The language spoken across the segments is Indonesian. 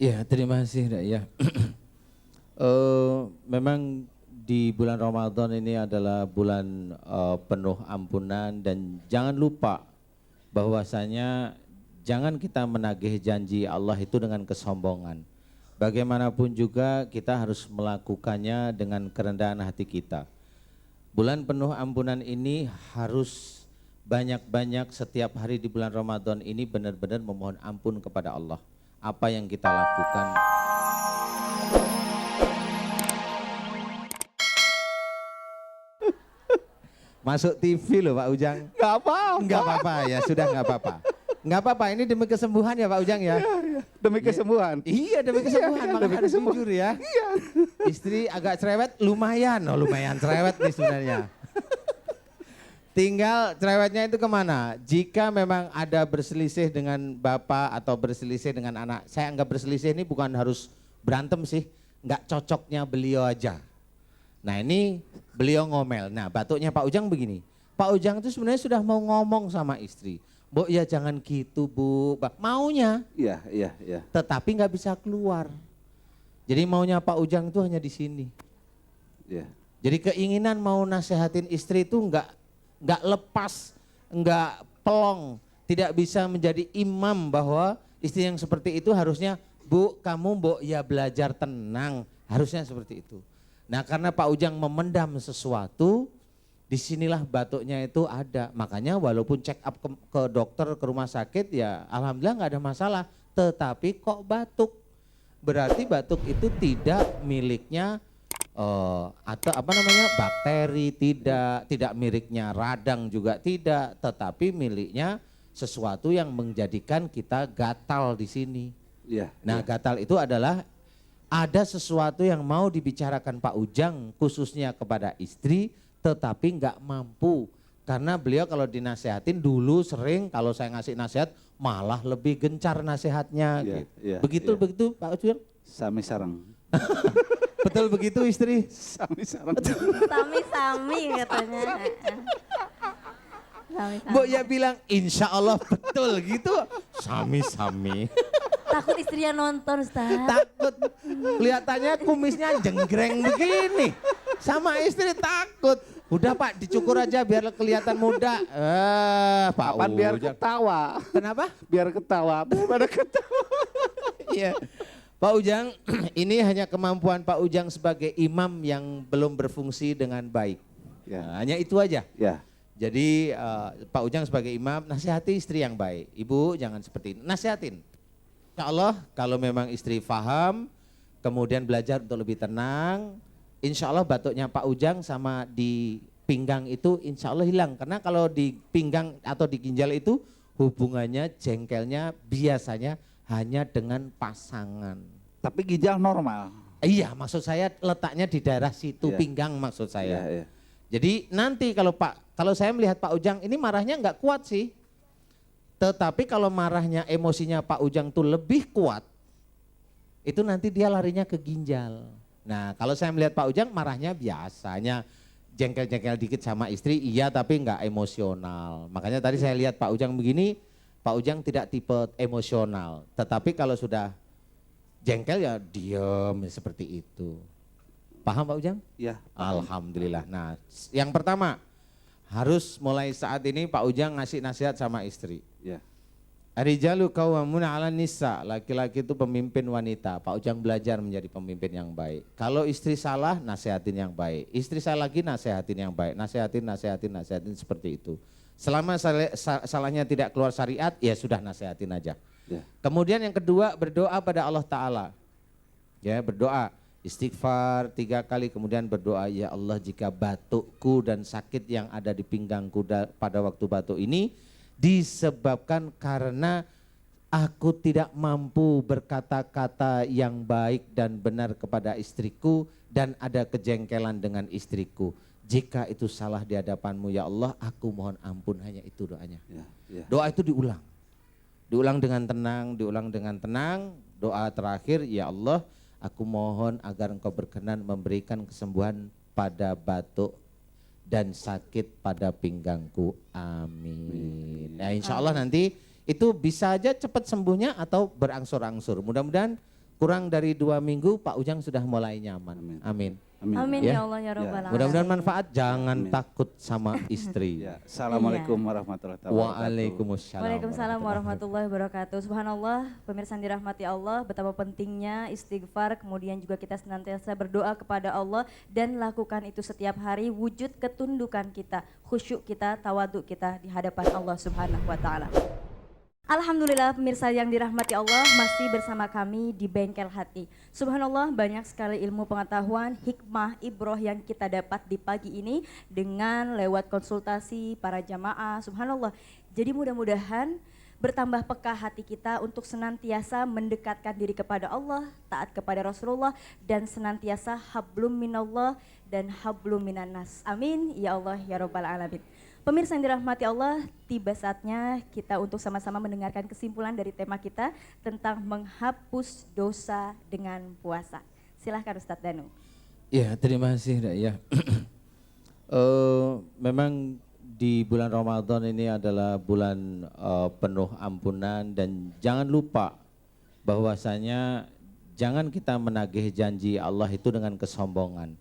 Ya, terima kasih, Dak, ya. Memang di bulan Ramadan ini adalah bulan penuh ampunan dan jangan lupa bahwasanya jangan kita menagih janji Allah itu dengan kesombongan. Bagaimanapun juga kita harus melakukannya dengan kerendahan hati kita. Bulan penuh ampunan ini harus banyak-banyak setiap hari di bulan Ramadan ini benar-benar memohon ampun kepada Allah. Apa yang kita lakukan. Masuk TV loh Pak Ujang. Gak apa-apa. Enggak apa-apa ya, sudah enggak apa-apa. Enggak apa-apa, ini demi kesembuhan ya Pak Ujang ya. Demi kesembuhan. Iya demi kesembuhan, Iya, maka demi harus kesembuhan. jujur ya. Iya. Istri agak cerewet, lumayan cerewet nih sebenarnya. Tinggal cerewetnya itu kemana? Jika memang ada berselisih dengan bapak atau berselisih dengan anak, saya anggap berselisih ini bukan harus berantem sih, nggak cocoknya beliau aja. Nah ini beliau ngomel, nah batuknya Pak Ujang begini, Pak Ujang itu sebenarnya sudah mau ngomong sama istri, Bu ya jangan gitu Bu, maunya, Iya. tetapi nggak bisa keluar. Jadi maunya Pak Ujang itu hanya di sini. Iya. Jadi keinginan mau nasehatin istri itu nggak lepas, nggak pelong, tidak bisa menjadi imam bahwa istri yang seperti itu harusnya Bu kamu Bu ya belajar tenang, harusnya seperti itu. Nah karena Pak Ujang memendam sesuatu, disinilah batuknya itu ada. Makanya walaupun check up ke dokter, ke rumah sakit ya alhamdulillah nggak ada masalah, tetapi kok batuk. Berarti batuk itu tidak miliknya atau apa namanya bakteri, tidak miliknya radang juga tidak, tetapi miliknya sesuatu yang menjadikan kita gatal di sini. Iya. Nah gatal itu adalah ada sesuatu yang mau dibicarakan Pak Ujang khususnya kepada istri tetapi nggak mampu. Karena beliau kalau dinasehatin dulu sering kalau saya ngasih nasihat malah lebih gencar nasihatnya. Iya, Gitu. iya, Begitu Pak Ujang? Sami sarang. Betul begitu istri? Sami sarang. Sami-sami katanya. Sami-sami. Mbok ya bilang insya Allah betul gitu. Sami-sami. Takut istrinya nonton, Ustaz. Takut. Kelihatannya kumisnya jenggreng begini. Sama istri takut. Udah Pak dicukur aja biar kelihatan muda. Pak Kapan biar Ujang. ketawa. Kenapa? Biar ketawa. Daripada ketawa. Iya. Pak Ujang, ini hanya kemampuan Pak Ujang sebagai imam yang belum berfungsi dengan baik. Ya. Nah, hanya itu aja. Ya. Jadi Pak Ujang sebagai imam nasihati istri yang baik. Ibu jangan seperti ini, nasihatin. Insya Allah kalau memang istri faham, kemudian belajar untuk lebih tenang, insya Allah batuknya Pak Ujang sama di pinggang itu insya Allah hilang. Karena kalau di pinggang atau di ginjal itu hubungannya jengkelnya biasanya hanya dengan pasangan. Tapi ginjal normal. Iya maksud saya letaknya di daerah situ Iya. pinggang maksud saya. Iya. Jadi nanti kalau saya melihat Pak Ujang ini marahnya nggak kuat sih. Tetapi kalau marahnya emosinya Pak Ujang tuh lebih kuat, itu nanti dia larinya ke ginjal. Nah kalau saya melihat Pak Ujang marahnya biasanya jengkel-jengkel dikit sama istri, iya tapi nggak emosional. Makanya tadi saya lihat Pak Ujang begini, Pak Ujang tidak tipe emosional. Tetapi kalau sudah jengkel ya diem seperti itu. Paham Pak Ujang? Iya. Alhamdulillah. Nah yang pertama harus mulai saat ini Pak Ujang ngasih nasihat sama istri. Iya. Arijalu qawwamuna 'alan nisa, laki-laki itu pemimpin wanita. Pak Ujang belajar menjadi pemimpin yang baik. Kalau istri salah, nasihatin yang baik. Istri salah lagi, nasihatin yang baik. Nasihatin seperti itu. Selama salahnya tidak keluar syariat, ya sudah nasihatin aja. Ya. Kemudian yang kedua, berdoa pada Allah Ta'ala. Ya, berdoa. Istighfar 3 kali, kemudian berdoa, ya Allah jika batukku dan sakit yang ada di pinggangku pada waktu batuk ini disebabkan karena aku tidak mampu berkata-kata yang baik dan benar kepada istriku dan ada kejengkelan dengan istriku. Jika itu salah di hadapanmu ya Allah, aku mohon ampun, hanya itu doanya. Ya. Doa itu diulang. Diulang dengan tenang, doa terakhir, ya Allah aku mohon agar engkau berkenan memberikan kesembuhan pada batuk dan sakit pada pinggangku. Amin. Nah insya Allah nanti itu bisa aja cepat sembuhnya atau berangsur-angsur. Mudah-mudahan kurang dari 2 minggu Pak Ujang sudah mulai nyaman. Amin. Amin. Amin. Amin Ya. ya Allah ya Rabbal alamin. Mudah-mudahan manfaat, jangan Amin. takut sama istri. Ya, Assalamualaikum warahmatullahi wabarakatuh. Waalaikumsalam. Waalaikumsalam warahmatullahi wabarakatuh. Subhanallah, pemirsa yang dirahmati Allah, betapa pentingnya istighfar, kemudian juga kita senantiasa berdoa kepada Allah dan lakukan itu setiap hari, wujud ketundukan kita, khusyuk kita, tawaduk kita di hadapan Allah Subhanahu wa taala. Alhamdulillah pemirsa yang dirahmati Allah, masih bersama kami di Bengkel Hati. Subhanallah, banyak sekali ilmu pengetahuan, hikmah, ibroh yang kita dapat di pagi ini dengan lewat konsultasi para jamaah. Subhanallah, jadi mudah-mudahan bertambah peka hati kita untuk senantiasa mendekatkan diri kepada Allah, taat kepada Rasulullah, dan senantiasa hablum minallah dan hablum minannas. Amin ya Allah ya Rabbal alamin. Pemirsa yang dirahmati Allah, tiba saatnya kita untuk sama-sama mendengarkan kesimpulan dari tema kita tentang menghapus dosa dengan puasa. Silahkan Ustadz Danu. Ya, terima kasih Dak, ya. Memang di bulan Ramadan ini adalah bulan penuh ampunan, dan jangan lupa bahwasanya jangan kita menagih janji Allah itu dengan kesombongan.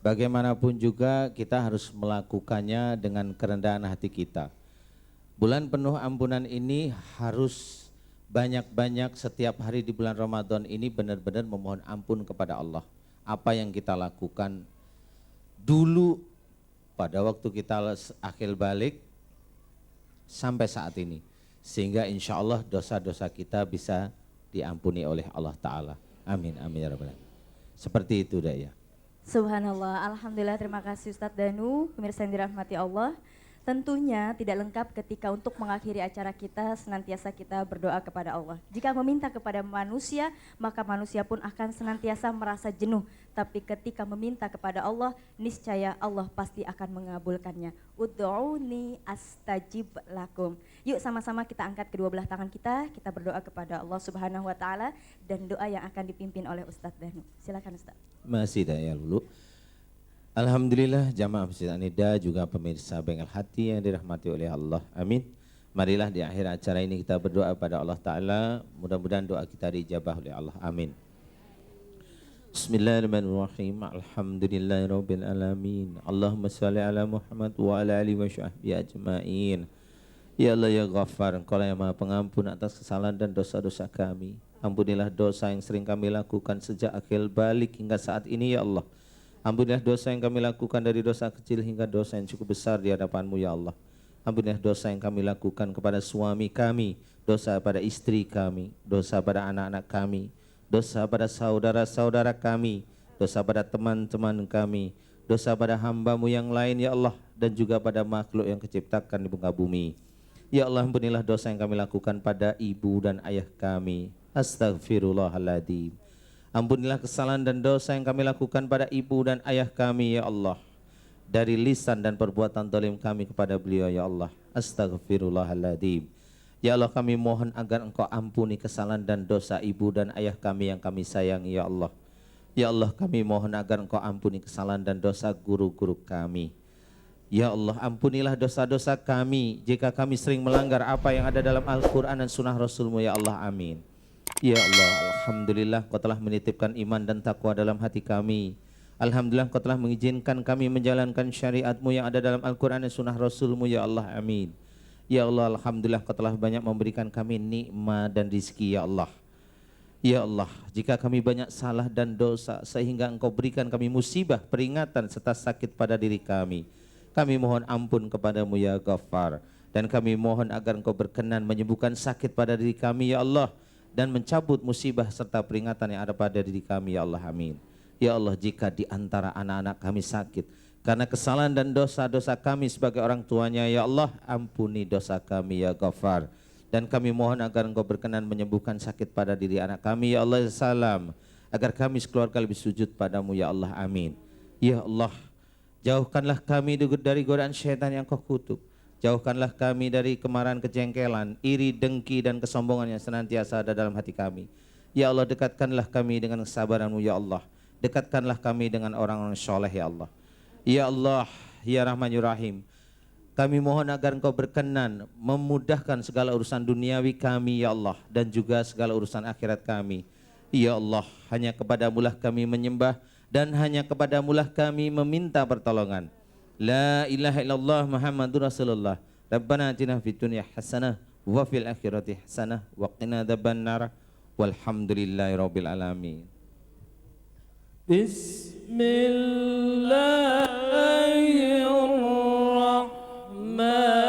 Bagaimanapun juga kita harus melakukannya dengan kerendahan hati kita. Bulan penuh ampunan ini harus banyak-banyak setiap hari di bulan Ramadan ini benar-benar memohon ampun kepada Allah. Apa yang kita lakukan dulu pada waktu kita akhir balik sampai saat ini. Sehingga insya Allah dosa-dosa kita bisa diampuni oleh Allah Ta'ala. Amin, amin ya rabbal alamin. Seperti itu dah ya. Subhanallah, Alhamdulillah, terima kasih Ustadz Danu. Pemirsa yang dirahmati Allah, tentunya tidak lengkap ketika untuk mengakhiri acara kita senantiasa kita berdoa kepada Allah. Jika meminta kepada manusia, maka manusia pun akan senantiasa merasa jenuh. Tapi ketika meminta kepada Allah, niscaya Allah pasti akan mengabulkannya. Ud'uni astajib lakum. Yuk sama-sama kita angkat kedua belah tangan kita berdoa kepada Allah Subhanahu wa taala, dan doa yang akan dipimpin oleh Ustadz Danu. Silakan Ustadz. Masih dah ya dulu. Alhamdulillah jamaah Masjid An-Nida juga pemirsa Bengkel Hati yang dirahmati oleh Allah. Amin. Marilah di akhir acara ini kita berdoa pada Allah Ta'ala. Mudah-mudahan doa kita dijabah oleh Allah. Amin. Bismillahirrahmanirrahim. Alhamdulillahirabbil alamin. Allahumma shalli ala Muhammad wa ala alihi wa sahbihi ajmain. Ya Allah ya Ghaffar, Engkau yang Maha Pengampun atas kesalahan dan dosa-dosa kami. Ampunilah dosa yang sering kami lakukan sejak akhir balik hingga saat ini ya Allah. Ampunilah dosa yang kami lakukan dari dosa kecil hingga dosa yang cukup besar di hadapan-Mu ya Allah. Ampunilah dosa yang kami lakukan kepada suami kami, dosa pada istri kami, dosa pada anak-anak kami, dosa pada saudara-saudara kami, dosa pada teman-teman kami, dosa pada hamba-Mu yang lain ya Allah, dan juga pada makhluk yang keciptakan di muka bumi. Ya Allah, ampunilah dosa yang kami lakukan pada ibu dan ayah kami. Astaghfirullahaladzim. Ampunilah kesalahan dan dosa yang kami lakukan pada ibu dan ayah kami ya Allah, dari lisan dan perbuatan zalim kami kepada beliau ya Allah. Astaghfirullahaladzim. Ya Allah, kami mohon agar Engkau ampuni kesalahan dan dosa ibu dan ayah kami yang kami sayangi ya Allah. Ya Allah, kami mohon agar Engkau ampuni kesalahan dan dosa guru-guru kami. Ya Allah, ampunilah dosa-dosa kami jika kami sering melanggar apa yang ada dalam Al-Quran dan Sunnah Rasul-Mu ya Allah. Amin. Ya Allah, Alhamdulillah Kau telah menitipkan iman dan takwa dalam hati kami. Alhamdulillah Kau telah mengizinkan kami menjalankan syariat-Mu yang ada dalam Al-Quran dan Sunnah Rasul-Mu ya Allah. Amin. Ya Allah, Alhamdulillah Kau telah banyak memberikan kami nikmat dan rizki ya Allah. Ya Allah, jika kami banyak salah dan dosa sehingga Engkau berikan kami musibah, peringatan serta sakit pada diri kami, kami mohon ampun kepadamu ya Ghaffar. Dan kami mohon agar Engkau berkenan menyembuhkan sakit pada diri kami ya Allah, dan mencabut musibah serta peringatan yang ada pada diri kami ya Allah. Amin. Ya Allah, jika di antara anak-anak kami sakit karena kesalahan dan dosa-dosa kami sebagai orang tuanya ya Allah, ampuni dosa kami ya Ghaffar. Dan kami mohon agar Engkau berkenan menyembuhkan sakit pada diri anak kami ya Allah ya Salam, agar kami sekeluarga lebih sujud padamu ya Allah. Amin. Ya Allah, jauhkanlah kami dari godaan syaitan yang Kau kutuk. Jauhkanlah kami dari kemarahan, kejengkelan, iri, dengki, dan kesombongan yang senantiasa ada dalam hati kami. Ya Allah, dekatkanlah kami dengan kesabaran-Mu ya Allah. Dekatkanlah kami dengan orang-orang soleh ya Allah. Ya Allah, ya Rahman ya Rahim, kami mohon agar Engkau berkenan memudahkan segala urusan duniawi kami ya Allah, dan juga segala urusan akhirat kami. Ya Allah, hanya kepadamulah kami menyembah dan hanya kepadamulah kami meminta pertolongan. La ilaha illallah Muhammadur Rasulullah. Rabbana atina fid dunya hasanah wa fil akhirati hasanah wa qina adzabannar. Walhamdulillahirabbil alamin. Bismillahirrahmanirrahim.